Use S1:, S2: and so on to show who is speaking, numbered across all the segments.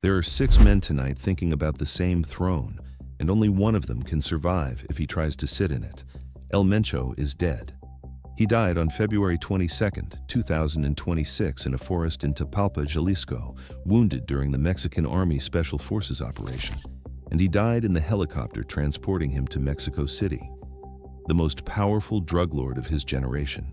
S1: There are 6 men tonight thinking about the same throne, and only one of them can survive if he tries to sit in it. El Mencho is dead. He died on February 22, 2026 in a forest in Tapalpa, Jalisco, wounded during the Mexican Army Special Forces operation, and he died in the helicopter transporting him to Mexico City, the most powerful drug lord of his generation.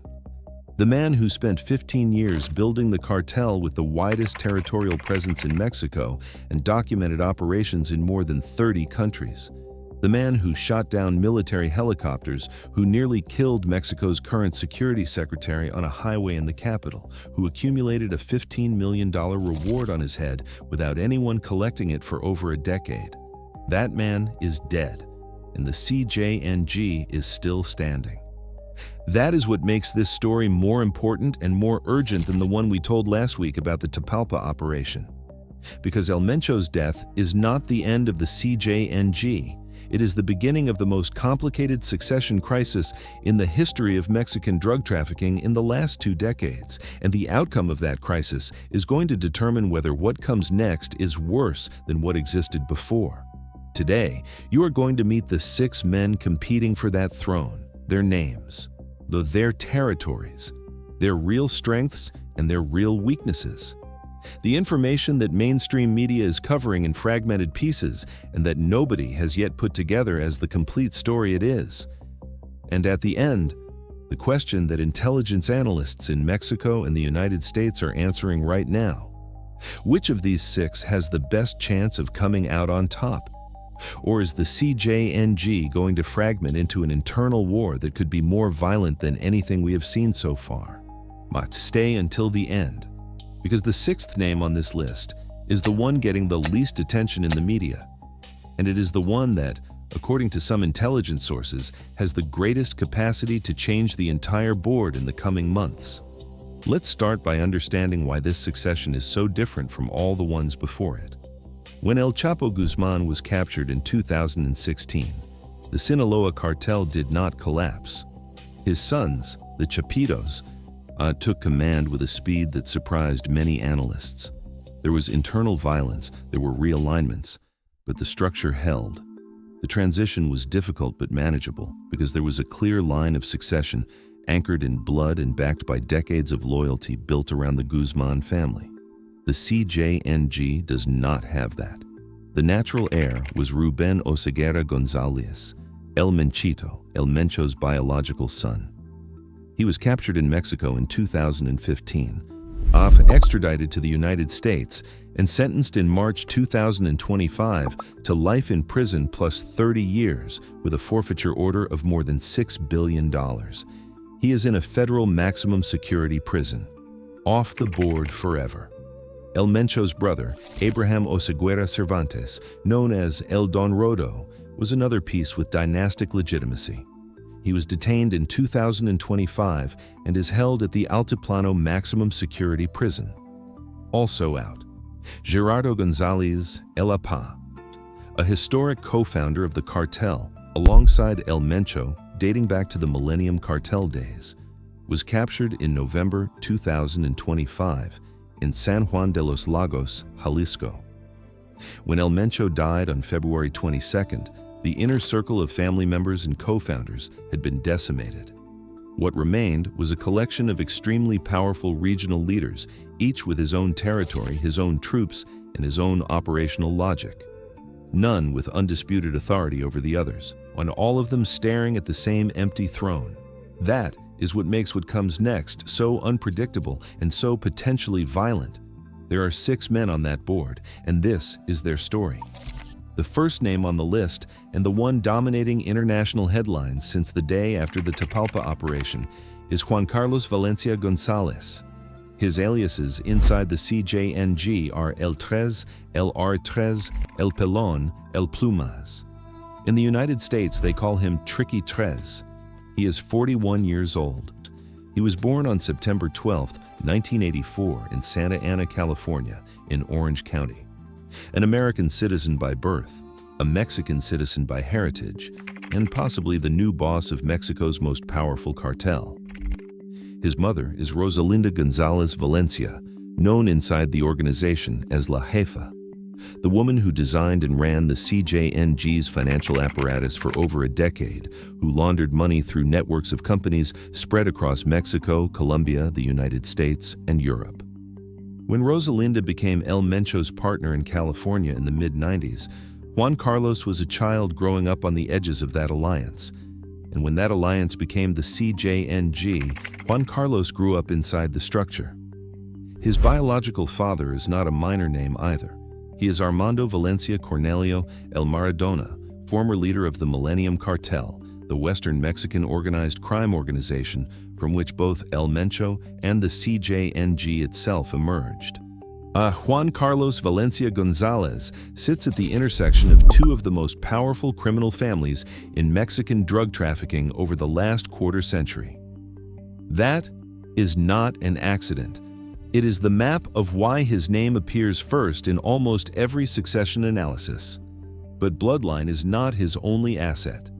S1: The man who spent 15 years building the cartel with the widest territorial presence in Mexico and documented operations in more than 30 countries. The man who shot down military helicopters, who nearly killed Mexico's current security secretary on a highway in the capital, who accumulated a $15 million reward on his head without anyone collecting it for over a decade. That man is dead, and the CJNG is still standing. That is what makes this story more important and more urgent than the one we told last week about the Tapalpa operation. Because El Mencho's death is not the end of the CJNG. It is the beginning of the most complicated succession crisis in the history of Mexican drug trafficking in the last 2 decades, and the outcome of that crisis is going to determine whether what comes next is worse than what existed before. Today, you are going to meet the 6 men competing for that throne, their names, their territories, their real strengths, and their real weaknesses. The information that mainstream media is covering in fragmented pieces and that nobody has yet put together as the complete story it is. And at the end, the question that intelligence analysts in Mexico and the United States are answering right now. Which of these 6 has the best chance of coming out on top? Or is the CJNG going to fragment into an internal war that could be more violent than anything we have seen so far? But stay until the end, because the 6th name on this list is the one getting the least attention in the media, and it is the one that, according to some intelligence sources, has the greatest capacity to change the entire board in the coming months. Let's start by understanding why this succession is so different from all the ones before it. When El Chapo Guzman was captured in 2016, the Sinaloa cartel did not collapse. His sons, the Chapitos, took command with a speed that surprised many analysts. There was internal violence, there were realignments, but the structure held. The transition was difficult but manageable because there was a clear line of succession anchored in blood and backed by decades of loyalty built around the Guzman family. The CJNG does not have that. The natural heir was Ruben Oseguera Gonzalez, El Menchito, El Mencho's biological son. He was captured in Mexico in 2015, extradited to the United States, and sentenced in March 2025 to life in prison plus 30 years with a forfeiture order of more than $6 billion. He is in a federal maximum security prison, off the board forever. El Mencho's brother, Abraham Oseguera Cervantes, known as El Don Rodo, was another piece with dynastic legitimacy. He was detained in 2025 and is held at the Altiplano Maximum Security Prison. Also out, Gerardo Gonzalez El Apa, a historic co-founder of the cartel, alongside El Mencho, dating back to the Millennium Cartel days, was captured in November 2025 in San Juan de los Lagos, Jalisco. When El Mencho died on February 22nd, the inner circle of family members and co-founders had been decimated. What remained was a collection of extremely powerful regional leaders, each with his own territory, his own troops, and his own operational logic. None with undisputed authority over the others, and all of them staring at the same empty throne. That is what makes what comes next so unpredictable and so potentially violent. There are 6 men on that board, and this is their story. The first name on the list, and the one dominating international headlines since the day after the Tapalpa operation, is Juan Carlos Valencia Gonzalez. His aliases inside the CJNG are El Tres, El R3, El Pelon, El Plumas. In the United States, they call him Tricky Tres. He is 41 years old. He was born on September 12, 1984 in Santa Ana, California, in Orange County. An American citizen by birth, a Mexican citizen by heritage, and possibly the new boss of Mexico's most powerful cartel. His mother is Rosalinda Gonzalez Valencia, known inside the organization as La Jefa. the woman who designed and ran the CJNG's financial apparatus for over a decade, who laundered money through networks of companies spread across Mexico, Colombia, the United States, and Europe. When Rosalinda became El Mencho's partner in California in the mid-90s, Juan Carlos was a child growing up on the edges of that alliance. And when that alliance became the CJNG, Juan Carlos grew up inside the structure. His biological father is not a minor name either. He is Armando Valencia Cornelio El Maradona, former leader of the Millennium Cartel, the Western Mexican organized crime organization from which both El Mencho and the CJNG itself emerged. Juan Carlos Valencia Gonzalez sits at the intersection of two of the most powerful criminal families in Mexican drug trafficking over the last quarter century. That is not an accident. It is the map of why his name appears first in almost every succession analysis. But bloodline is not his only asset.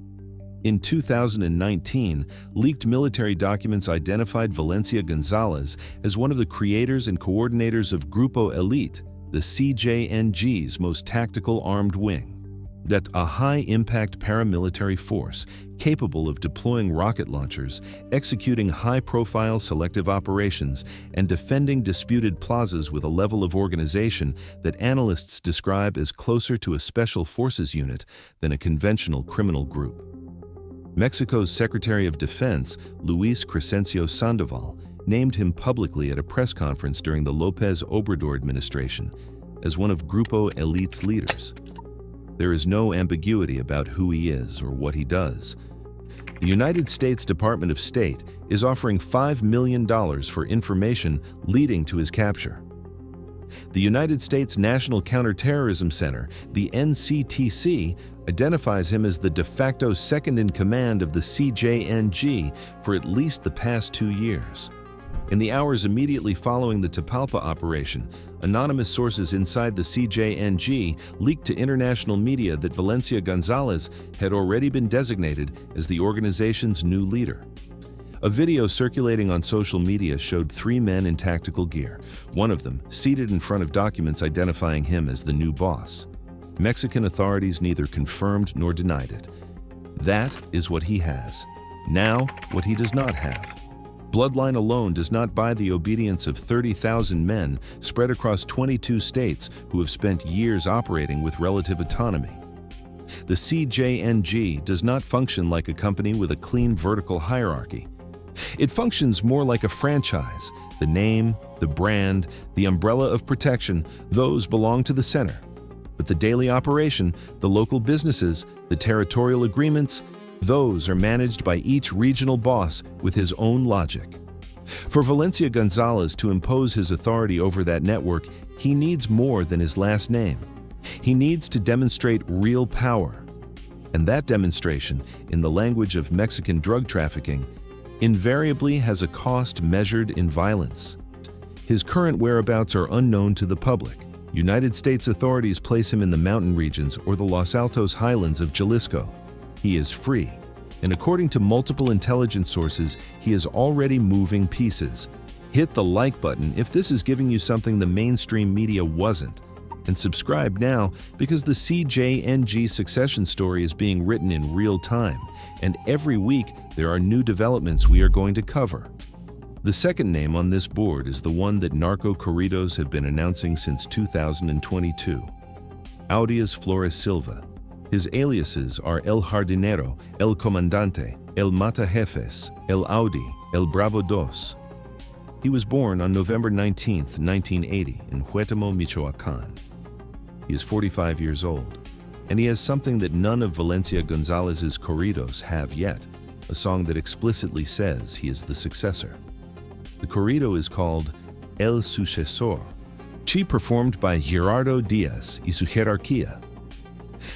S1: In 2019, leaked military documents identified Valencia Gonzalez as one of the creators and coordinators of Grupo Élite, the CJNG's most tactical armed wing. That a high-impact paramilitary force capable of deploying rocket launchers, executing high-profile selective operations, and defending disputed plazas with a level of organization that analysts describe as closer to a special forces unit than a conventional criminal group. Mexico's Secretary of Defense, Luis Crescencio Sandoval, named him publicly at a press conference during the López Obrador administration as one of Grupo Élite's leaders. There is no ambiguity about who he is or what he does. The United States Department of State is offering $5 million for information leading to his capture. The United States National Counterterrorism Center, the NCTC, identifies him as the de facto second-in-command of the CJNG for at least the past 2 years. In the hours immediately following the Tapalpa operation, anonymous sources inside the CJNG leaked to international media that Valencia Gonzalez had already been designated as the organization's new leader. A video circulating on social media showed 3 men in tactical gear, one of them seated in front of documents identifying him as the new boss. Mexican authorities neither confirmed nor denied it. That is what he has. Now, what he does not have. Bloodline alone does not buy the obedience of 30,000 men spread across 22 states who have spent years operating with relative autonomy. The CJNG does not function like a company with a clean vertical hierarchy. It functions more like a franchise. The name, the brand, the umbrella of protection, those belong to the center. But the daily operation, the local businesses, the territorial agreements, those are managed by each regional boss with his own logic. For Valencia Gonzalez to impose his authority over that network, he needs more than his last name. He needs to demonstrate real power. And that demonstration, in the language of Mexican drug trafficking, invariably has a cost measured in violence. His current whereabouts are unknown to the public. United States authorities place him in the mountain regions or the Los Altos highlands of Jalisco. He is free, and according to multiple intelligence sources, he is already moving pieces. Hit the like button if this is giving you something the mainstream media wasn't, and subscribe now because the CJNG succession story is being written in real time, and every week there are new developments we are going to cover. The second name on this board is the one that narco-corridos have been announcing since 2022. Audias Flores Silva. His aliases are El Jardinero, El Comandante, El Mata Jefes, El Audi, El Bravo Dos. He was born on November 19, 1980 in Huétamo, Michoacán. He is 45 years old, and he has something that none of Valencia Gonzalez's corridos have yet, a song that explicitly says he is the successor. The corrido is called El Successor, performed by Gerardo Diaz y su jerarquía.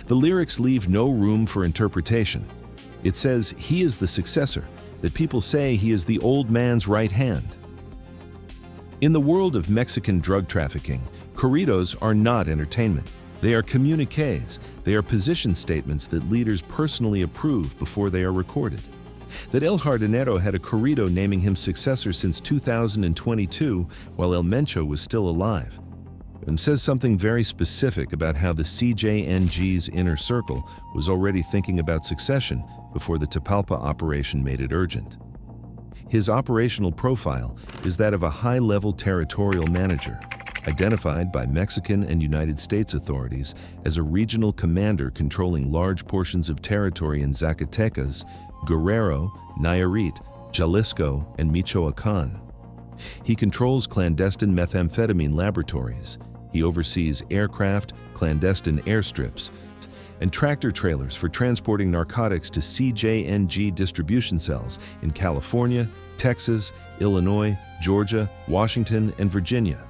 S1: The lyrics leave no room for interpretation. It says he is the successor, that people say he is the old man's right hand. In the world of Mexican drug trafficking, corridos are not entertainment. They are communiques. They are position statements that leaders personally approve before they are recorded. That El Jardinero had a corrido naming him successor since 2022 while El Mencho was still alive. and says something very specific about how the CJNG's inner circle was already thinking about succession before the Tapalpa operation made it urgent. His operational profile is that of a high-level territorial manager, identified by Mexican and United States authorities as a regional commander controlling large portions of territory in Zacatecas, Guerrero, Nayarit, Jalisco, and Michoacán. He controls clandestine methamphetamine laboratories. He oversees aircraft, clandestine airstrips, and tractor trailers for transporting narcotics to CJNG distribution cells in California, Texas, Illinois, Georgia, Washington, and Virginia.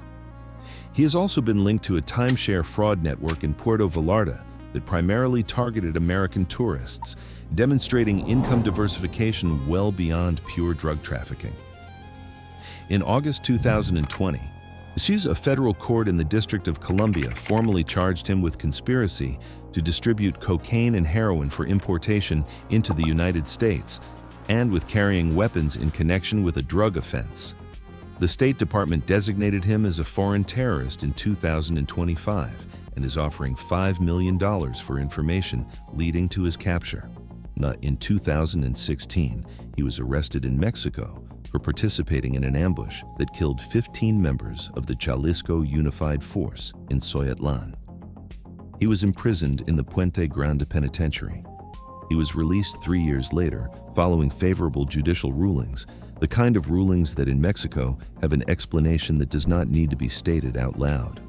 S1: He has also been linked to a timeshare fraud network in Puerto Vallarta that primarily targeted American tourists, demonstrating income diversification well beyond pure drug trafficking. In August 2020, a federal court in the District of Columbia formally charged him with conspiracy to distribute cocaine and heroin for importation into the United States and with carrying weapons in connection with a drug offense. The State Department designated him as a foreign terrorist in 2025 and is offering $5 million for information leading to his capture. In 2016, he was arrested in Mexico for participating in an ambush that killed 15 members of the Jalisco Unified Force in Soyatlan. He was imprisoned in the Puente Grande Penitentiary. He was released 3 years later, following favorable judicial rulings, the kind of rulings that in Mexico have an explanation that does not need to be stated out loud.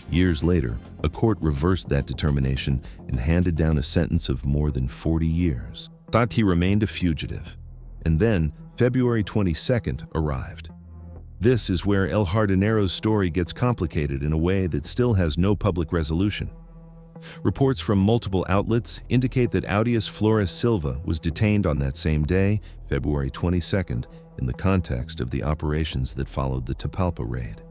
S1: Years later, a court reversed that determination and handed down a sentence of more than 40 years. Thought he remained a fugitive. And then, February 22nd arrived. This is where El Jardinero's story gets complicated in a way that still has no public resolution. Reports from multiple outlets indicate that Audius Flores Silva was detained on that same day, February 22nd, in the context of the operations that followed the Tapalpa raid.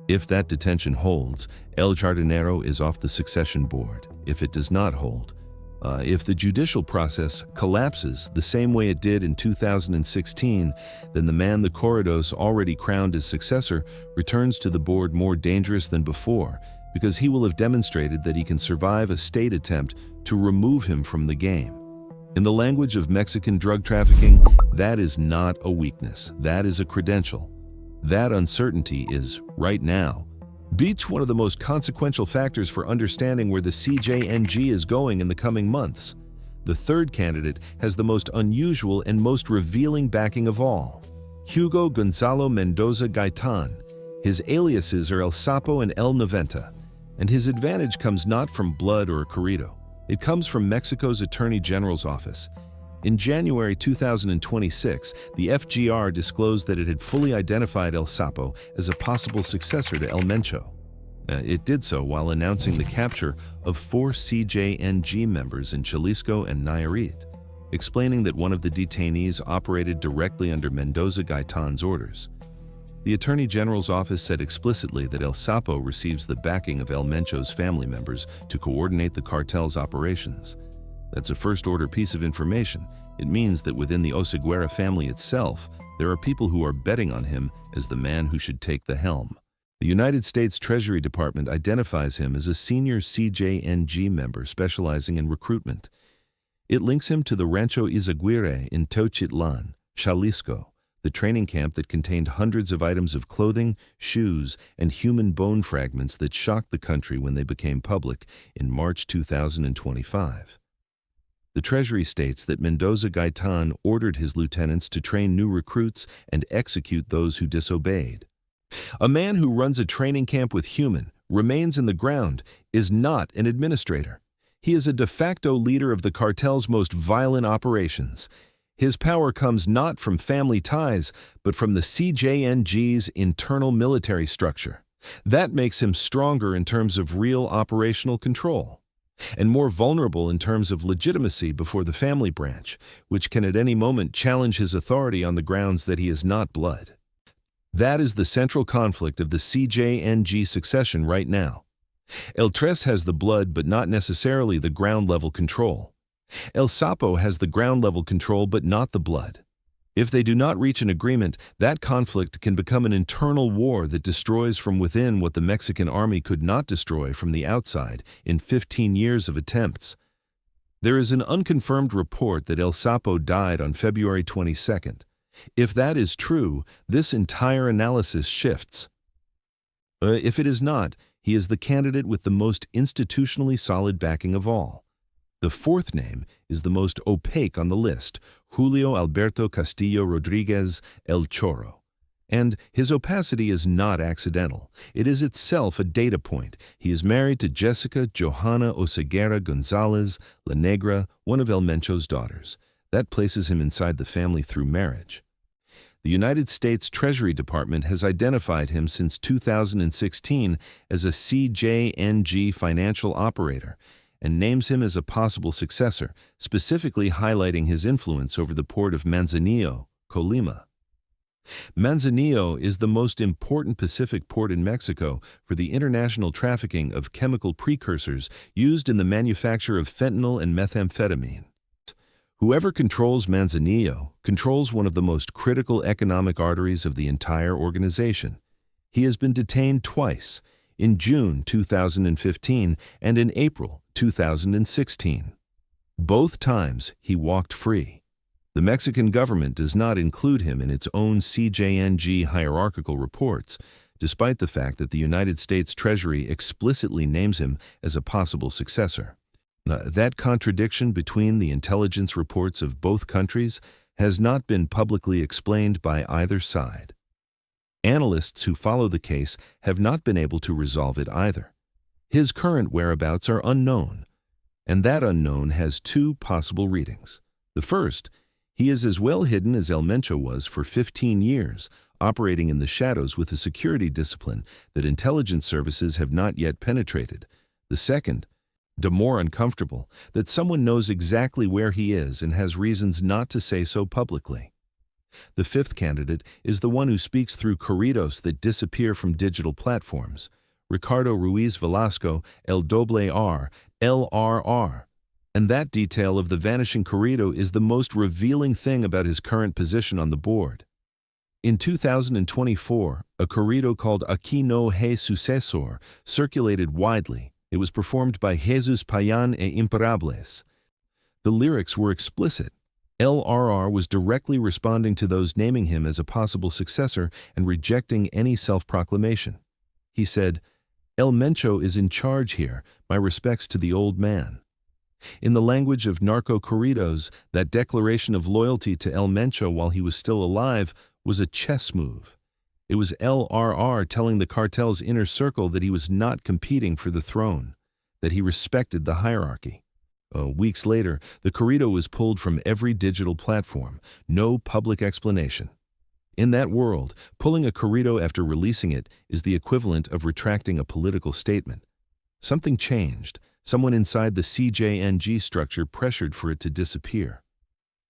S1: If that detention holds, El Jardinero is off the succession board. If it does not hold, if the judicial process collapses the same way it did in 2016, then the man the corridos already crowned as successor returns to the board more dangerous than before, because he will have demonstrated that he can survive a state attempt to remove him from the game. In the language of Mexican drug trafficking, that is not a weakness, that is a credential. That uncertainty is, right now, one of the most consequential factors for understanding where the CJNG is going in the coming months. The third candidate has the most unusual and most revealing backing of all: Hugo Gonzalo Mendoza Gaitan. His aliases are El Sapo and El Noventa, and his advantage comes not from blood or a corrido. It comes from Mexico's Attorney General's office. In January 2026, the FGR disclosed that it had fully identified El Sapo as a possible successor to El Mencho. It did so while announcing the capture of 4 CJNG members in Jalisco and Nayarit, explaining that one of the detainees operated directly under Mendoza Gaitan's orders. The Attorney General's office said explicitly that El Sapo receives the backing of El Mencho's family members to coordinate the cartel's operations. That's a first-order piece of information. It means that within the Izaguirre family itself, there are people who are betting on him as the man who should take the helm. The United States Treasury Department identifies him as a senior CJNG member specializing in recruitment. It links him to the Rancho Izaguirre in Teochitlan, Jalisco, the training camp that contained hundreds of items of clothing, shoes, and human bone fragments that shocked the country when they became public in March 2025. The Treasury states that Mendoza Gaitan ordered his lieutenants to train new recruits and execute those who disobeyed. A man who runs a training camp with human, remains in the ground, is not an administrator. He is a de facto leader of the cartel's most violent operations. His power comes not from family ties, but from the CJNG's internal military structure. That makes him stronger in terms of real operational control, and more vulnerable in terms of legitimacy before the family branch, which can at any moment challenge his authority on the grounds that he is not blood. That is the central conflict of the CJNG succession right now. El Tres has the blood but not necessarily the ground-level control. El Sapo has the ground-level control but not the blood. If they do not reach an agreement, that conflict can become an internal war that destroys from within what the Mexican army could not destroy from the outside in 15 years of attempts. There is an unconfirmed report that El Sapo died on February 22nd. If that is true, this entire analysis shifts. If it is not, he is the candidate with the most institutionally solid backing of all. The fourth name is the most opaque on the list, Julio Alberto Castillo Rodriguez El Chorro. And his opacity is not accidental. It is itself a data point. He is married to Jessica Johanna Oseguera Gonzalez La Negra, one of El Mencho's daughters. That places him inside the family through marriage. The United States Treasury Department has identified him since 2016 as a CJNG financial operator and names him as a possible successor, specifically highlighting his influence over the port of Manzanillo, Colima. Manzanillo is the most important Pacific port in Mexico for the international trafficking of chemical precursors used in the manufacture of fentanyl and methamphetamine. Whoever controls Manzanillo controls one of the most critical economic arteries of the entire organization. He has been detained twice, in June 2015 and in April 2016. Both times he walked free. The Mexican government does not include him in its own CJNG hierarchical reports, despite the fact that the United States Treasury explicitly names him as a possible successor. That contradiction between the intelligence reports of both countries has not been publicly explained by either side. Analysts who follow the case have not been able to resolve it either. His current whereabouts are unknown, and that unknown has two possible readings. The first, he is as well hidden as El Mencho was for 15 years, operating in the shadows with a security discipline that intelligence services have not yet penetrated. The second, the more uncomfortable, that someone knows exactly where he is and has reasons not to say so publicly. The fifth candidate is the one who speaks through corridos that disappear from digital platforms. Ricardo Ruiz Velasco, El Doble R, LRR. And that detail of the vanishing corrido is the most revealing thing about his current position on the board. In 2024, a corrido called Aquí no hay successor circulated widely. It was performed by Jesus Payan e Imparables. The lyrics were explicit. LRR was directly responding to those naming him as a possible successor and rejecting any self-proclamation. He said, "El Mencho is in charge here, my respects to the old man." In the language of narco-corridos, that declaration of loyalty to El Mencho while he was still alive was a chess move. It was LRR telling the cartel's inner circle that he was not competing for the throne, that he respected the hierarchy. Weeks later, the corrido was pulled from every digital platform, no public explanation. In that world, pulling a corrido after releasing it is the equivalent of retracting a political statement. Something changed. Someone inside the CJNG structure pressured for it to disappear.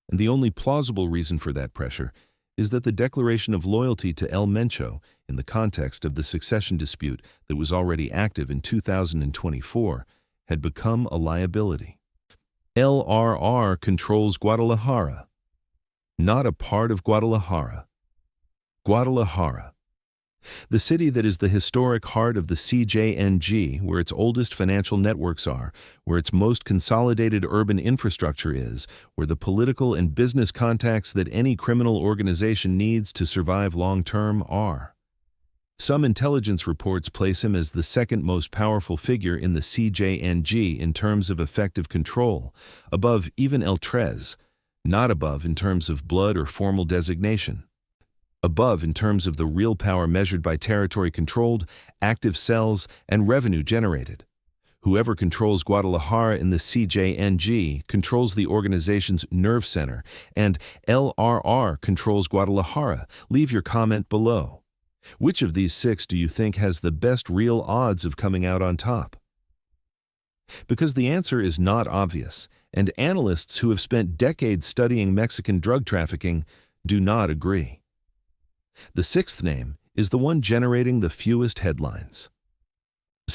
S1: And the only plausible reason for that pressure is that the declaration of loyalty to El Mencho, in the context of the succession dispute that was already active in 2024, had become a liability. LRR controls Guadalajara. Not a part of Guadalajara. Guadalajara. The city that is the historic heart of the CJNG, where its oldest financial networks are, where its most consolidated urban infrastructure is, where the political and business contacts that any criminal organization needs to survive long-term are. Some intelligence reports place him as the second most powerful figure in the CJNG in terms of effective control, above even El Tres, not above in terms of blood or formal designation. Above in terms of the real power measured by territory controlled, active cells, and revenue generated. Whoever controls Guadalajara in the CJNG controls the organization's nerve center, and LRR controls Guadalajara. Leave your comment below. Which of these six do you think has the best real odds of coming out on top? Because the answer is not obvious, and analysts who have spent decades studying Mexican drug trafficking do not agree. The sixth name is the one generating the fewest headlines.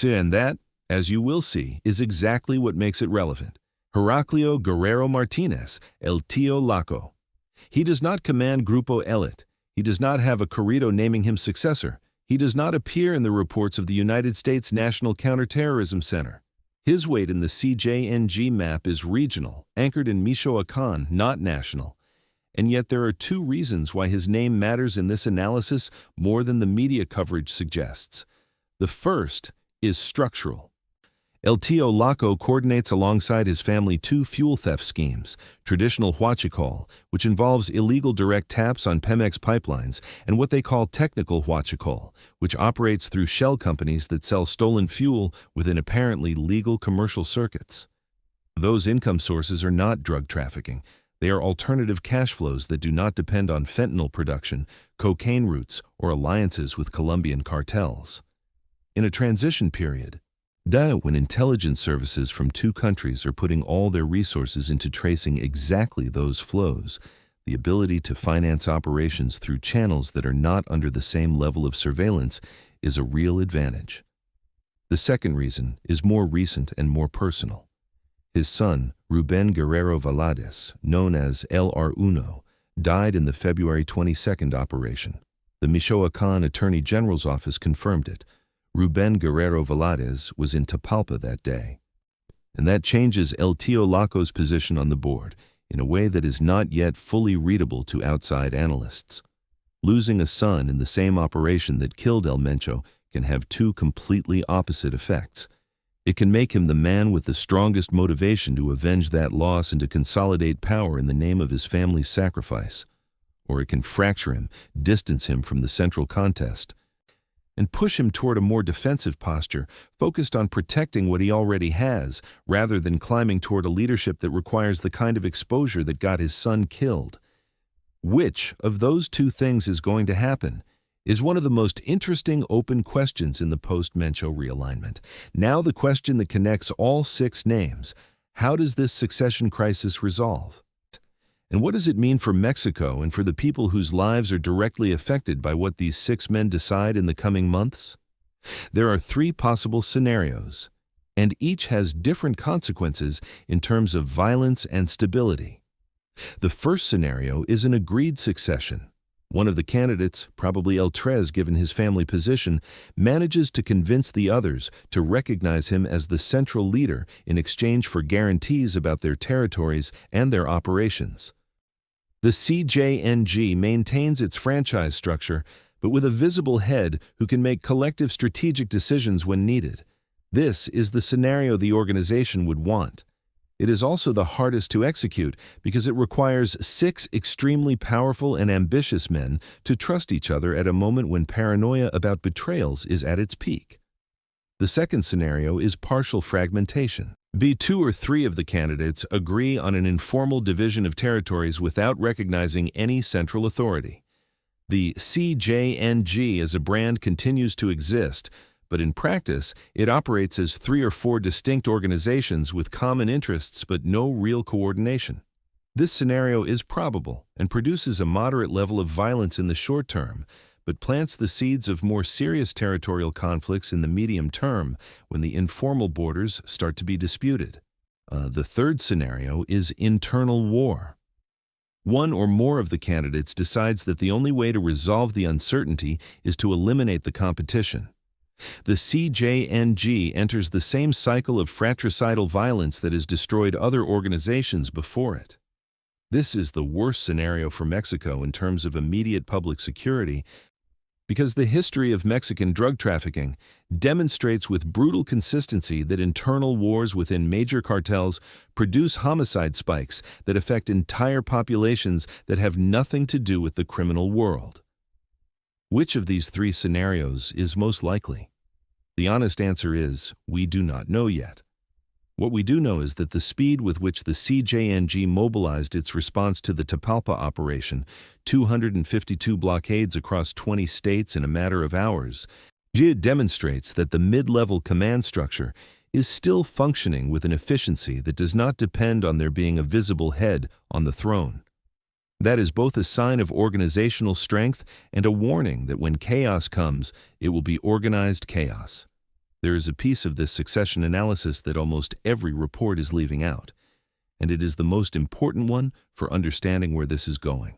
S1: And that, as you will see, is exactly what makes it relevant. Heraclio Guerrero Martinez, El Tío Laco. He does not command Grupo Élite. He does not have a corrido naming him successor. He does not appear in the reports of the United States National Counterterrorism Center. His weight in the CJNG map is regional, anchored in Michoacán, not national. And yet there are two reasons why his name matters in this analysis more than the media coverage suggests. The first is structural. El Tío Laco coordinates alongside his family two fuel theft schemes, traditional huachicol, which involves illegal direct taps on Pemex pipelines, and what they call technical huachicol, which operates through shell companies that sell stolen fuel within apparently legal commercial circuits. Those income sources are not drug trafficking. They are alternative cash flows that do not depend on fentanyl production, cocaine routes, or alliances with Colombian cartels. In a transition period, when intelligence services from two countries are putting all their resources into tracing exactly those flows, the ability to finance operations through channels that are not under the same level of surveillance is a real advantage. The second reason is more recent and more personal. His son, Rubén Guerrero Valadez, known as El R1, died in the February 22nd operation. The Michoacán Attorney General's office confirmed it. Rubén Guerrero Valadez was in Tapalpa that day. And that changes El Tío Laco's position on the board in a way that is not yet fully readable to outside analysts. Losing a son in the same operation that killed El Mencho can have two completely opposite effects. It can make him the man with the strongest motivation to avenge that loss and to consolidate power in the name of his family's sacrifice. Or it can fracture him, distance him from the central contest, and push him toward a more defensive posture, focused on protecting what he already has, rather than climbing toward a leadership that requires the kind of exposure that got his son killed. Which of those two things is going to happen is one of the most interesting open questions in the post-Mencho realignment. Now the question that connects all six names: how does this succession crisis resolve? And what does it mean for Mexico and for the people whose lives are directly affected by what these six men decide in the coming months? There are three possible scenarios, and each has different consequences in terms of violence and stability. The first scenario is an agreed succession. One of the candidates, probably El Tres given his family position, manages to convince the others to recognize him as the central leader in exchange for guarantees about their territories and their operations. The CJNG maintains its franchise structure, but with a visible head who can make collective strategic decisions when needed. This is the scenario the organization would want. It is also the hardest to execute because it requires six extremely powerful and ambitious men to trust each other at a moment when paranoia about betrayals is at its peak. The second scenario is partial fragmentation. Two or three of the candidates agree on an informal division of territories without recognizing any central authority. The CJNG as a brand continues to exist, but in practice, it operates as three or four distinct organizations with common interests but no real coordination. This scenario is probable and produces a moderate level of violence in the short term, but plants the seeds of more serious territorial conflicts in the medium term when the informal borders start to be disputed. The third scenario is internal war. One or more of the candidates decides that the only way to resolve the uncertainty is to eliminate the competition. The CJNG enters the same cycle of fratricidal violence that has destroyed other organizations before it. This is the worst scenario for Mexico in terms of immediate public security, because the history of Mexican drug trafficking demonstrates with brutal consistency that internal wars within major cartels produce homicide spikes that affect entire populations that have nothing to do with the criminal world. Which of these three scenarios is most likely? The honest answer is, we do not know yet. What we do know is that the speed with which the CJNG mobilized its response to the Tapalpa operation, 252 blockades across 20 states in a matter of hours, demonstrates that the mid-level command structure is still functioning with an efficiency that does not depend on there being a visible head on the throne. That is both a sign of organizational strength and a warning that when chaos comes, it will be organized chaos. There is a piece of this succession analysis that almost every report is leaving out. and it is the most important one for understanding where this is going.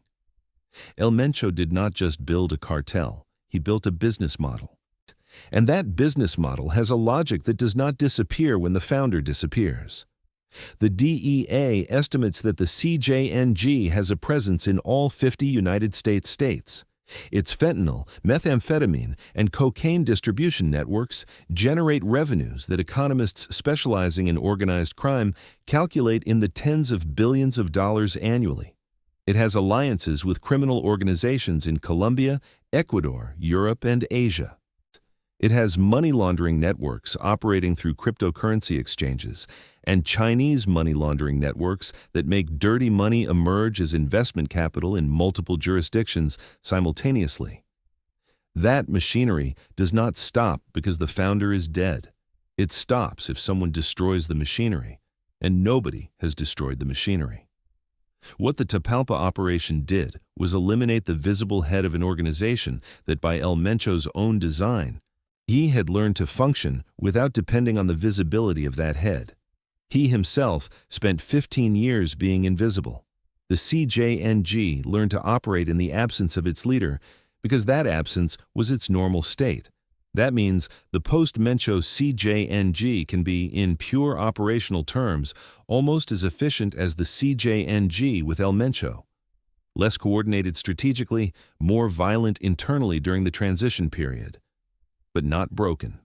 S1: El Mencho did not just build a cartel, he built a business model. And that business model has a logic that does not disappear when the founder disappears. The DEA estimates that the CJNG has a presence in all 50 United States states. Its fentanyl, methamphetamine, and cocaine distribution networks generate revenues that economists specializing in organized crime calculate in the tens of billions of dollars annually. It has alliances with criminal organizations in Colombia, Ecuador, Europe, and Asia. It has money laundering networks operating through cryptocurrency exchanges and Chinese money laundering networks that make dirty money emerge as investment capital in multiple jurisdictions simultaneously. That machinery does not stop because the founder is dead. It stops if someone destroys the machinery, and nobody has destroyed the machinery. What the Tapalpa operation did was eliminate the visible head of an organization that, by El Mencho's own design, he had learned to function without depending on the visibility of that head. He himself spent 15 years being invisible. The CJNG learned to operate in the absence of its leader because that absence was its normal state. That means the post-Mencho CJNG can be, in pure operational terms, almost as efficient as the CJNG with El Mencho. Less coordinated strategically, more violent internally during the transition period. But not broken,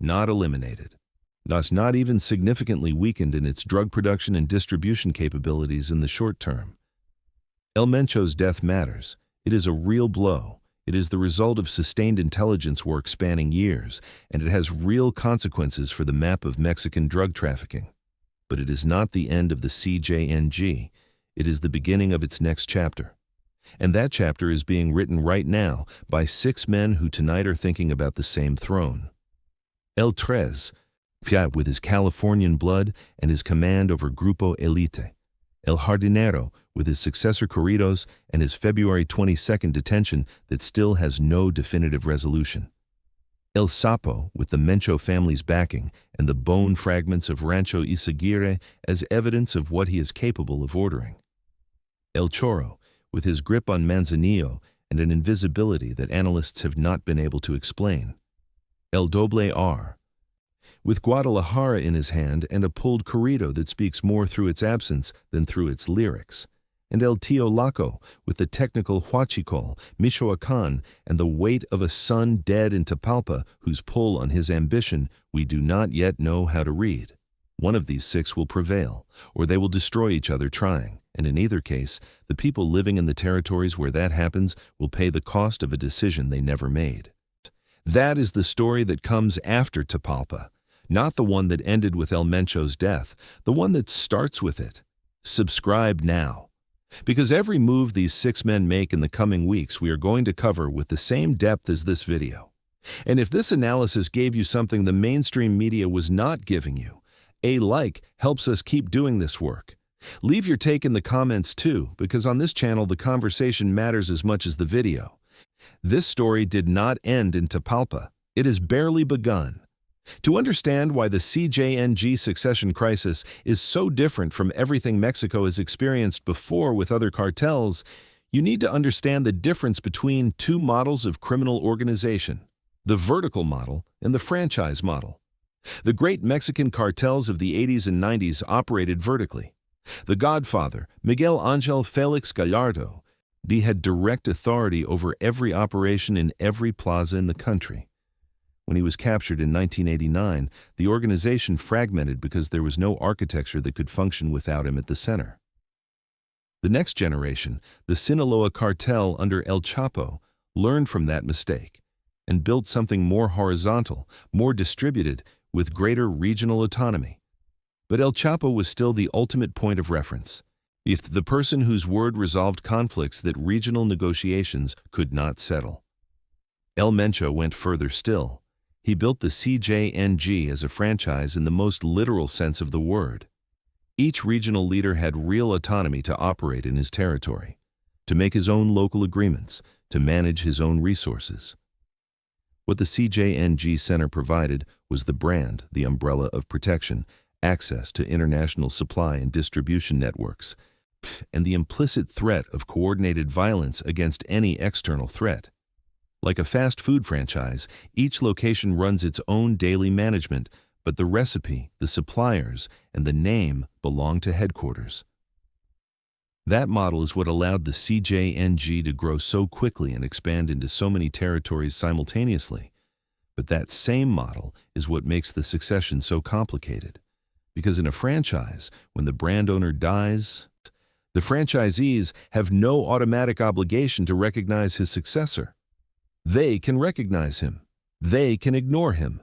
S1: not eliminated, thus not even significantly weakened in its drug production and distribution capabilities in the short term. El Mencho's death matters. It is a real blow. It is the result of sustained intelligence work spanning years, and it has real consequences for the map of Mexican drug trafficking. But it is not the end of the CJNG. It is the beginning of its next chapter. And that chapter is being written right now by 6 men who tonight are thinking about the same throne. El Tres, with his Californian blood and his command over Grupo Élite. El Jardinero, with his successor corridos and his February 22nd detention that still has no definitive resolution. El Sapo, with the Mencho family's backing and the bone fragments of Rancho Izaguirre as evidence of what he is capable of ordering. El Choro, with his grip on Manzanillo and an invisibility that analysts have not been able to explain. El Doble R, with Guadalajara in his hand and a pulled corrido that speaks more through its absence than through its lyrics. And El Tío Laco, with the technical Huachicol, Michoacán, and the weight of a son dead in Tapalpa whose pull on his ambition we do not yet know how to read. One of these 6 will prevail, or they will destroy each other trying, and in either case, the people living in the territories where that happens will pay the cost of a decision they never made. That is the story that comes after Tapalpa, not the one that ended with El Mencho's death, the one that starts with it. Subscribe now. Because every move these 6 men make in the coming weeks we are going to cover with the same depth as this video. And if this analysis gave you something the mainstream media was not giving you, a like helps us keep doing this work. Leave your take in the comments too, because on this channel the conversation matters as much as the video. This story did not end in Tapalpa. It has barely begun. To understand why the CJNG succession crisis is so different from everything Mexico has experienced before with other cartels, you need to understand the difference between 2 models of criminal organization, the vertical model and the franchise model. The great Mexican cartels of the 80s and 90s operated vertically. The Godfather, Miguel Ángel Félix Gallardo, had direct authority over every operation in every plaza in the country. When he was captured in 1989, the organization fragmented because there was no architecture that could function without him at the center. The next generation, the Sinaloa cartel under El Chapo, learned from that mistake and built something more horizontal, more distributed, with greater regional autonomy. But El Chapo was still the ultimate point of reference. The person whose word resolved conflicts that regional negotiations could not settle. El Mencho went further still. He built the CJNG as a franchise in the most literal sense of the word. Each regional leader had real autonomy to operate in his territory, to make his own local agreements, to manage his own resources. What the CJNG Center provided was the brand, the umbrella of protection, access to international supply and distribution networks, and the implicit threat of coordinated violence against any external threat. Like a fast food franchise, each location runs its own daily management, but the recipe, the suppliers, and the name belong to headquarters. That model is what allowed the CJNG to grow so quickly and expand into so many territories simultaneously. But that same model is what makes the succession so complicated. Because in a franchise, when the brand owner dies, the franchisees have no automatic obligation to recognize his successor. They can recognize him. They can ignore him.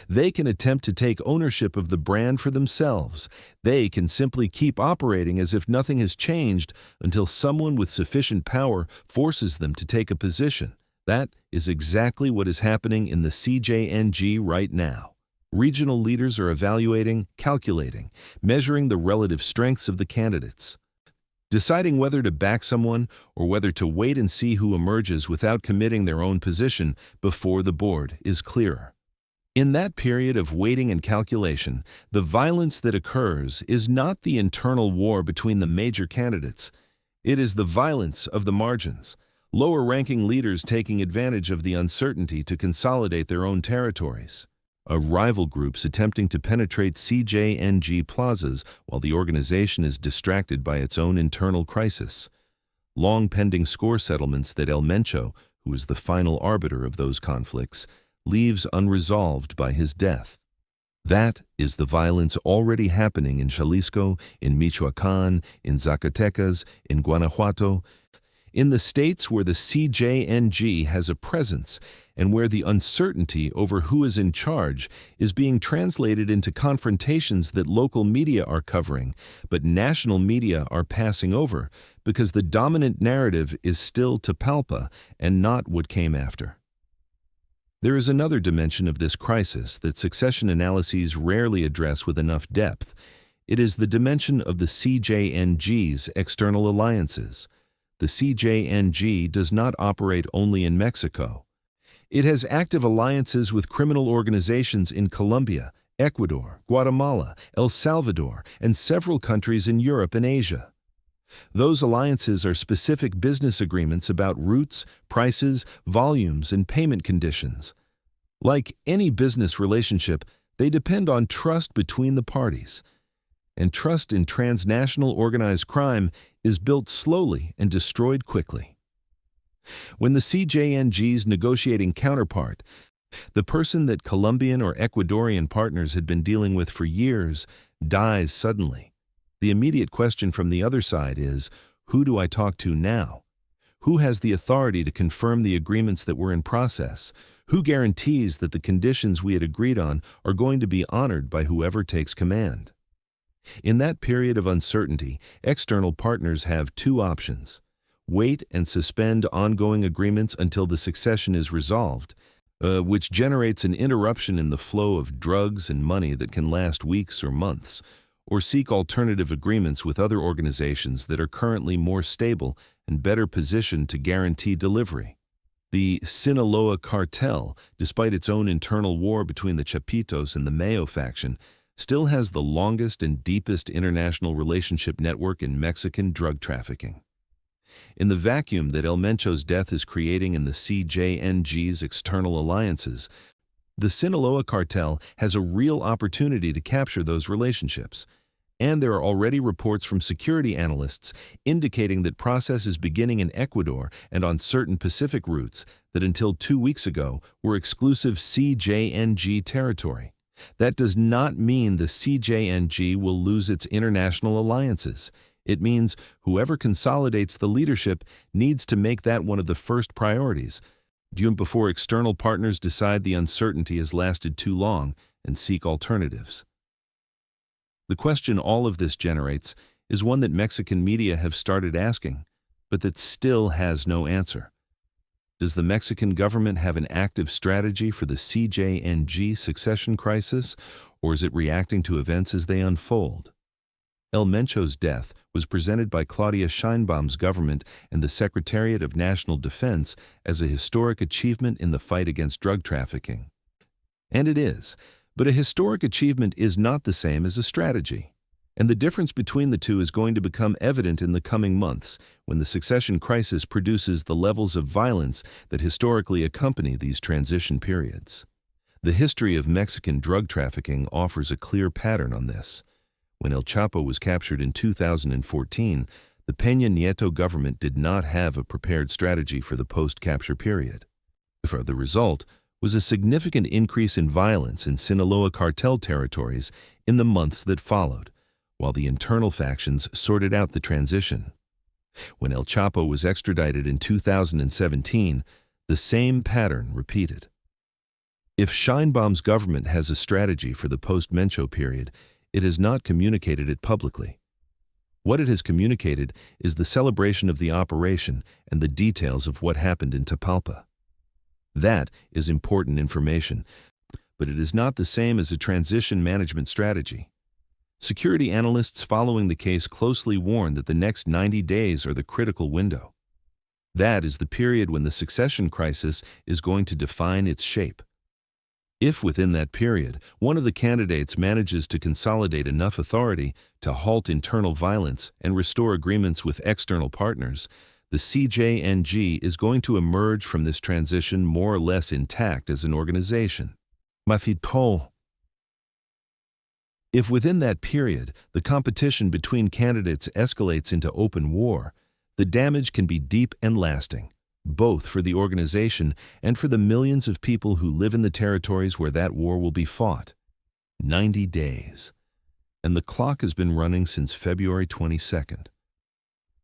S1: They can attempt to take ownership of the brand for themselves. They can simply keep operating as if nothing has changed until someone with sufficient power forces them to take a position. That is exactly what is happening in the CJNG right now. Regional leaders are evaluating, calculating, measuring the relative strengths of the candidates, deciding whether to back someone or whether to wait and see who emerges without committing their own position before the board is clearer. In that period of waiting and calculation, the violence that occurs is not the internal war between the major candidates. It is the violence of the margins, lower-ranking leaders taking advantage of the uncertainty to consolidate their own territories. Rival groups attempting to penetrate CJNG plazas while the organization is distracted by its own internal crisis. Long-pending score settlements that El Mencho, who is the final arbiter of those conflicts, leaves unresolved by his death. That is the violence already happening in Jalisco, in Michoacán, in Zacatecas, in Guanajuato, in the states where the CJNG has a presence and where the uncertainty over who is in charge is being translated into confrontations that local media are covering, but national media are passing over because the dominant narrative is still Tapalpa and not what came after. There is another dimension of this crisis that succession analyses rarely address with enough depth. It is the dimension of the CJNG's external alliances. The CJNG does not operate only in Mexico. It has active alliances with criminal organizations in Colombia, Ecuador, Guatemala, El Salvador, and several countries in Europe and Asia. Those alliances are specific business agreements about routes, prices, volumes, and payment conditions. Like any business relationship, they depend on trust between the parties. And trust in transnational organized crime is built slowly and destroyed quickly. When the CJNG's negotiating counterpart, the person that Colombian or Ecuadorian partners had been dealing with for years, dies suddenly, the immediate question from the other side is, who do I talk to now? Who has the authority to confirm the agreements that were in process? Who guarantees that the conditions we had agreed on are going to be honored by whoever takes command? In that period of uncertainty, external partners have two options: wait and suspend ongoing agreements until the succession is resolved, which generates an interruption in the flow of drugs and money that can last weeks or months, or seek alternative agreements with other organizations that are currently more stable and better positioned to guarantee delivery. The Sinaloa Cartel, despite its own internal war between the Chapitos and the Mayo faction, still has the longest and deepest international relationship network in Mexican drug trafficking. In the vacuum that El Mencho's death is creating in the CJNG's external alliances, the Sinaloa Cartel has a real opportunity to capture those relationships. And there are already reports from security analysts indicating that process is beginning in Ecuador and on certain Pacific routes that until 2 weeks ago were exclusive CJNG territory. That does not mean the CJNG will lose its international alliances. It means whoever consolidates the leadership needs to make that one of the first priorities, before external partners decide the uncertainty has lasted too long and seek alternatives. The question all of this generates is one that Mexican media have started asking, but that still has no answer. Does the Mexican government have an active strategy for the CJNG succession crisis, or is it reacting to events as they unfold? El Mencho's death was presented by Claudia Sheinbaum's government and the Secretariat of National Defense as a historic achievement in the fight against drug trafficking. And it is, But a historic achievement is not the same as a strategy. And the difference between the two is going to become evident in the coming months when the succession crisis produces the levels of violence that historically accompany these transition periods. The history of Mexican drug trafficking offers a clear pattern on this. When El Chapo was captured in 2014, the Peña Nieto government did not have a prepared strategy for the post-capture period. The result was a significant increase in violence in Sinaloa cartel territories in the months that followed, while the internal factions sorted out the transition. When El Chapo was extradited in 2017, the same pattern repeated. If Sheinbaum's government has a strategy for the post-Mencho period, it has not communicated it publicly. What it has communicated is the celebration of the operation and the details of what happened in Tapalpa. That is important information, but it is not the same as a transition management strategy. Security analysts following the case closely warn that the next 90 days are the critical window. That is the period when the succession crisis is going to define its shape. If within that period, one of the candidates manages to consolidate enough authority to halt internal violence and restore agreements with external partners, the CJNG is going to emerge from this transition more or less intact as an organization. If within that period, the competition between candidates escalates into open war, the damage can be deep and lasting, both for the organization and for the millions of people who live in the territories where that war will be fought. 90 days. And the clock has been running since February 22nd.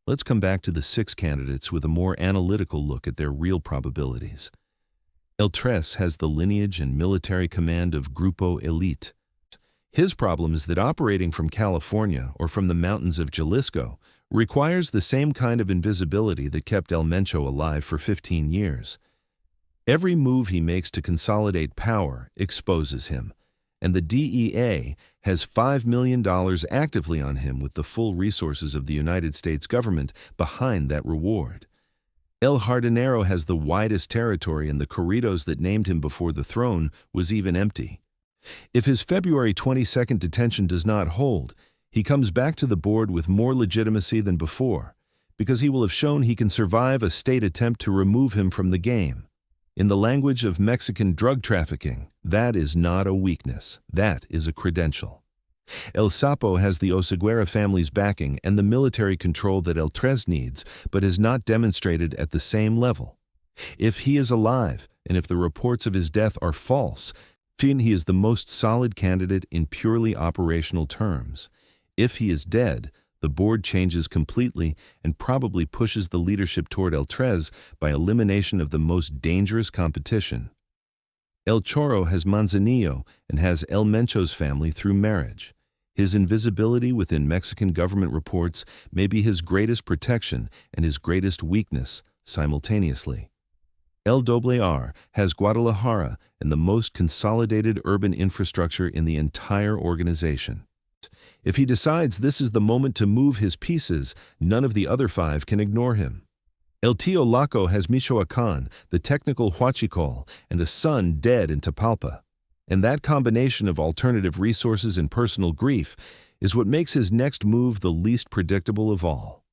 S1: Let's come back to the 6 candidates with a more analytical look at their real probabilities. El Tres has the lineage and military command of Grupo Élite. His problem is that operating from California or from the mountains of Jalisco requires the same kind of invisibility that kept El Mencho alive for 15 years. Every move he makes to consolidate power exposes him, and the DEA has $5 million actively on him with the full resources of the United States government behind that reward. El Jardinero has the widest territory, and the corridos that named him before the throne was even empty. If his February 22nd detention does not hold, he comes back to the board with more legitimacy than before, because he will have shown he can survive a state attempt to remove him from the game. In the language of Mexican drug trafficking, that is not a weakness, that is a credential. El Sapo has the Izaguirre family's backing and the military control that El Tres needs, but has not demonstrated at the same level. If he is alive, and if the reports of his death are false, he is the most solid candidate in purely operational terms. If he is dead, the board changes completely and probably pushes the leadership toward El Tres by elimination of the most dangerous competition. El Choro has Manzanillo and has El Mencho's family through marriage. His invisibility within Mexican government reports may be his greatest protection and his greatest weakness simultaneously. El R has Guadalajara and the most consolidated urban infrastructure in the entire organization. If he decides this is the moment to move his pieces, none of the other 5 can ignore him. El Tío Laco has Michoacán, the technical Huachicol, and a son dead in Tapalpa. And that combination of alternative resources and personal grief is what makes his next move the least predictable of all.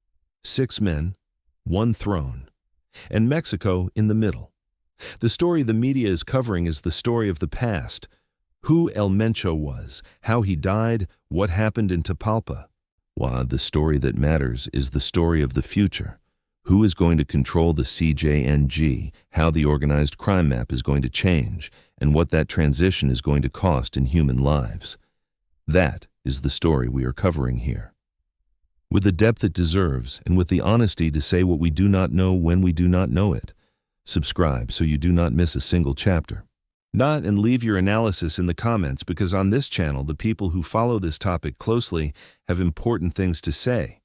S1: 6 men, 1 throne, and Mexico in the middle. The story the media is covering is the story of the past. Who El Mencho was, how he died, what happened in Tapalpa. While the story that matters is the story of the future. Who is going to control the CJNG, how the organized crime map is going to change, and what that transition is going to cost in human lives. That is the story we are covering here. With the depth it deserves, and with the honesty to say what we do not know when we do not know it. Subscribe so you do not miss a single chapter. And leave your analysis in the comments, because on this channel the people who follow this topic closely have important things to say.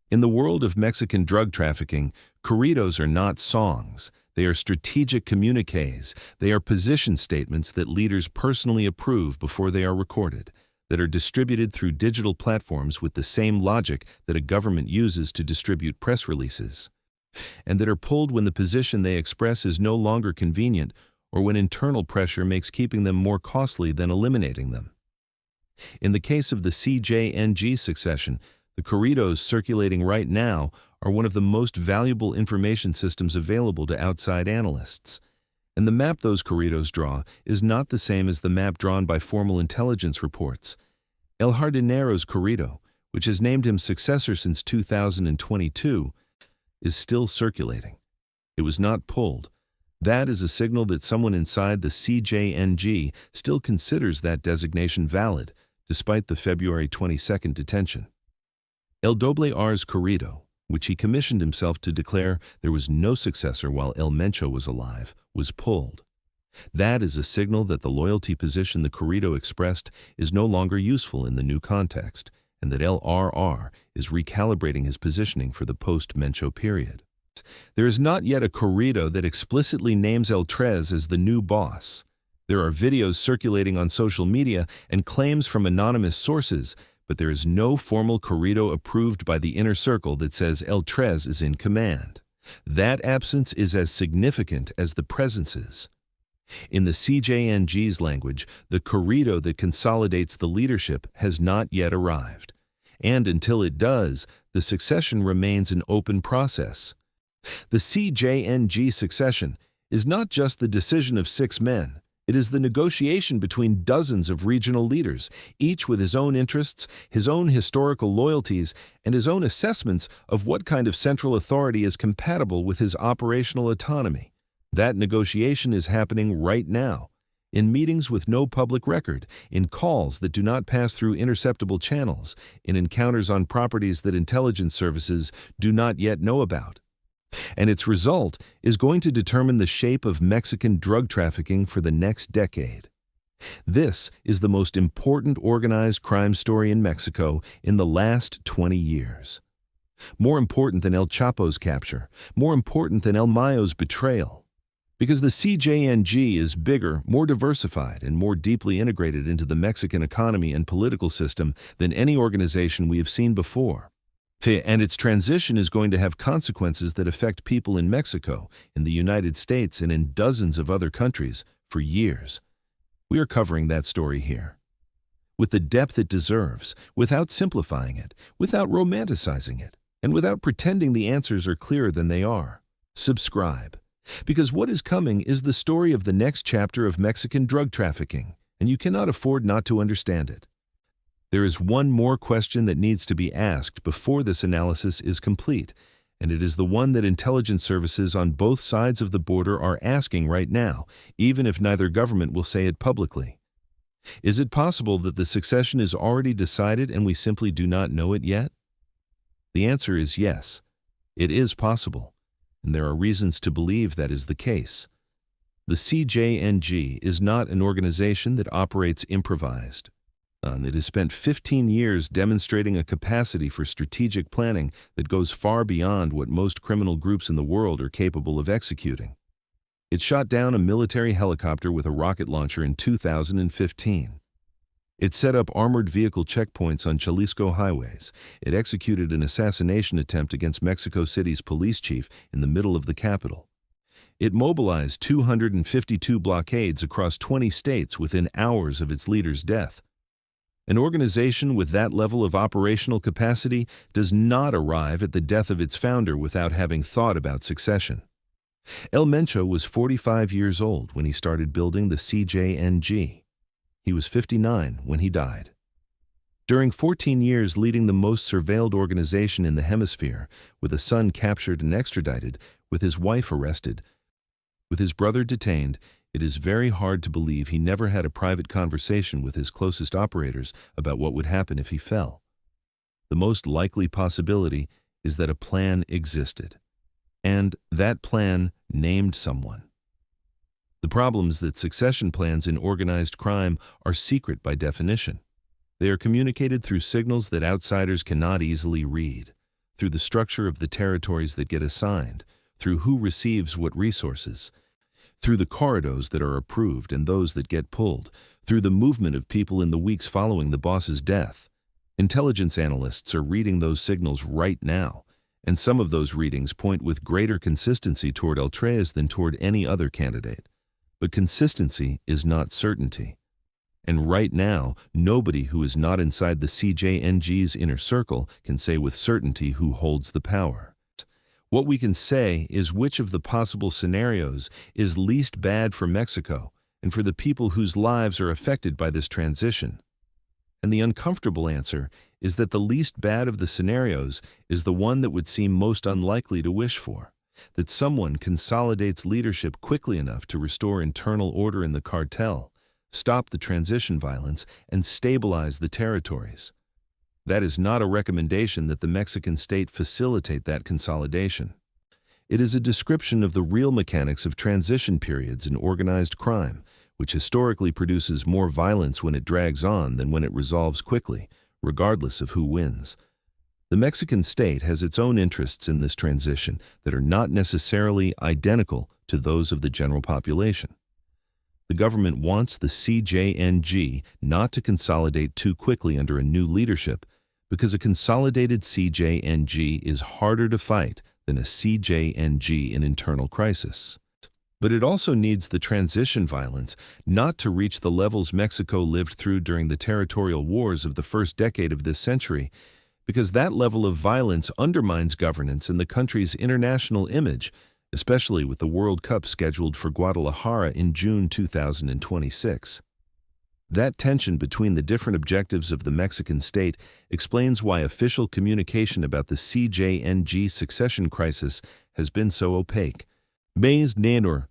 S1: In the world of Mexican drug trafficking, corridos are not songs. They are strategic communiques. They are position statements that leaders personally approve before they are recorded, that are distributed through digital platforms with the same logic that a government uses to distribute press releases, and that are pulled when the position they express is no longer convenient or when internal pressure makes keeping them more costly than eliminating them. In the case of the CJNG succession, the corridos circulating right now are one of the most valuable information systems available to outside analysts. And the map those corridos draw is not the same as the map drawn by formal intelligence reports. El Jardinero's corrido, which has named him successor since 2022, is still circulating. It was not pulled. That is a signal that someone inside the CJNG still considers that designation valid, despite the February 22nd detention. El Doble R's corrido, which he commissioned himself to declare there was no successor while El Mencho was alive, was pulled. That is a signal that the loyalty position the corrido expressed is no longer useful in the new context, and that LRR is recalibrating his positioning for the post-Mencho period. There is not yet a corrido that explicitly names El Tres as the new boss. There are videos circulating on social media and claims from anonymous sources, but there is no formal corrido approved by the inner circle that says El Tres is in command. That absence is as significant as the presence is. In the CJNG's language, the corrido that consolidates the leadership has not yet arrived. And until it does, the succession remains an open process. The CJNG succession is not just the decision of 6 men. It is the negotiation between dozens of regional leaders, each with his own interests, his own historical loyalties, and his own assessments of what kind of central authority is compatible with his operational autonomy. That negotiation is happening right now, in meetings with no public record, in calls that do not pass through interceptable channels, in encounters on properties that intelligence services do not yet know about. And its result is going to determine the shape of Mexican drug trafficking for the next decade. This is the most important organized crime story in Mexico in the last 20 years. More important than El Chapo's capture, more important than El Mayo's betrayal. Because the CJNG is bigger, more diversified, and more deeply integrated into the Mexican economy and political system than any organization we have seen before. And its transition is going to have consequences that affect people in Mexico, in the United States, and in dozens of other countries for years. We are covering that story here, with the depth it deserves, without simplifying it, without romanticizing it, and without pretending the answers are clearer than they are. Subscribe, because what is coming is the story of the next chapter of Mexican drug trafficking, and you cannot afford not to understand it. There is one more question that needs to be asked before this analysis is complete, and it is the one that intelligence services on both sides of the border are asking right now, even if neither government will say it publicly. Is it possible that the succession is already decided and we simply do not know it yet? The answer is yes. It is possible, and there are reasons to believe that is the case. The CJNG is not an organization that operates improvised. It has spent 15 years demonstrating a capacity for strategic planning that goes far beyond what most criminal groups in the world are capable of executing. It shot down a military helicopter with a rocket launcher in 2015. It set up armored vehicle checkpoints on Jalisco highways. It executed an assassination attempt against Mexico City's police chief in the middle of the capital. It mobilized 252 blockades across 20 states within hours of its leader's death. An organization with that level of operational capacity does not arrive at the death of its founder without having thought about succession. El Mencho was 45 years old when he started building the CJNG. He was 59 when he died. During 14 years leading the most surveilled organization in the hemisphere, with a son captured and extradited, with his wife arrested, with his brother detained, it is very hard to believe he never had a private conversation with his closest operators about what would happen if he fell. The most likely possibility is that a plan existed, and that plan named someone. The problem is that succession plans in organized crime are secret by definition. They are communicated through signals that outsiders cannot easily read, through the structure of the territories that get assigned, through who receives what resources, through the corridos that are approved and those that get pulled, through the movement of people in the weeks following the boss's death. Intelligence analysts are reading those signals right now, and some of those readings point with greater consistency toward El Tres than toward any other candidate. But consistency is not certainty. And right now, nobody who is not inside the CJNG's inner circle can say with certainty who holds the power. What we can say is which of the possible scenarios is least bad for Mexico and for the people whose lives are affected by this transition. And the uncomfortable answer is that the least bad of the scenarios is the one that would seem most unlikely to wish for, that someone consolidates leadership quickly enough to restore internal order in the cartel, stop the transition violence, and stabilize the territories. That is not a recommendation that the Mexican state facilitate that consolidation. It is a description of the real mechanics of transition periods in organized crime, which historically produces more violence when it drags on than when it resolves quickly, regardless of who wins. The Mexican state has its own interests in this transition that are not necessarily identical to those of the general population. The government wants the CJNG not to consolidate too quickly under a new leadership because a consolidated CJNG is harder to fight than a CJNG in internal crisis. But it also needs the transition violence not to reach the levels Mexico lived through during the territorial wars of the first decade of this century, because that level of violence undermines governance and the country's international image, especially with the World Cup scheduled for Guadalajara in June 2026. That tension between the different objectives of the Mexican state explains why official communication about the CJNG succession crisis has been so opaque. Mais nanor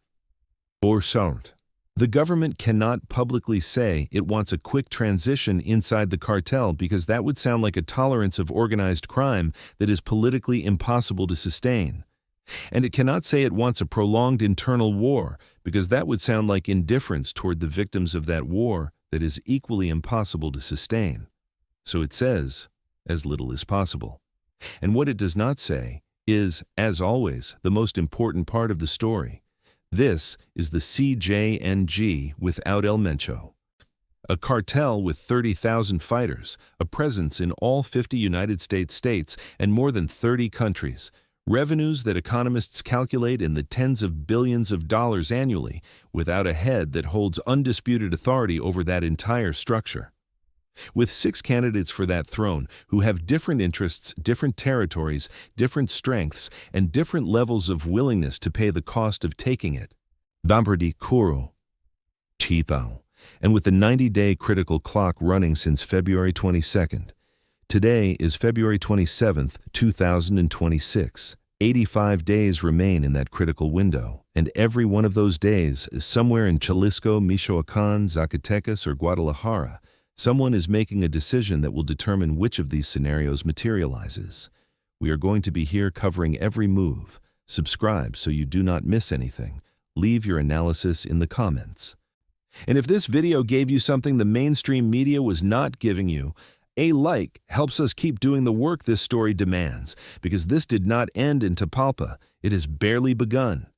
S1: or sound. The government cannot publicly say it wants a quick transition inside the cartel because that would sound like a tolerance of organized crime that is politically impossible to sustain. And it cannot say it wants a prolonged internal war because that would sound like indifference toward the victims of that war that is equally impossible to sustain. So it says as little as possible. And what it does not say is, as always, the most important part of the story. This is the CJNG without El Mencho. A cartel with 30,000 fighters, a presence in all 50 United States and more than 30 countries, revenues that economists calculate in the tens of billions of dollars annually, without a head that holds undisputed authority over that entire structure. With 6 candidates for that throne who have different interests, different territories, different strengths, and different levels of willingness to pay the cost of taking it. Damperdi Kuro. Chipao. And with the 90-day critical clock running since February 22nd. Today is February 27th, 2026. 85 days remain in that critical window, and every one of those days is somewhere in Jalisco, Michoacán, Zacatecas, or Guadalajara. Someone is making a decision that will determine which of these scenarios materializes. We are going to be here covering every move. Subscribe so you do not miss anything. Leave your analysis in the comments. And if this video gave you something the mainstream media was not giving you, a like helps us keep doing the work this story demands, because this did not end in Tapalpa. It has barely begun.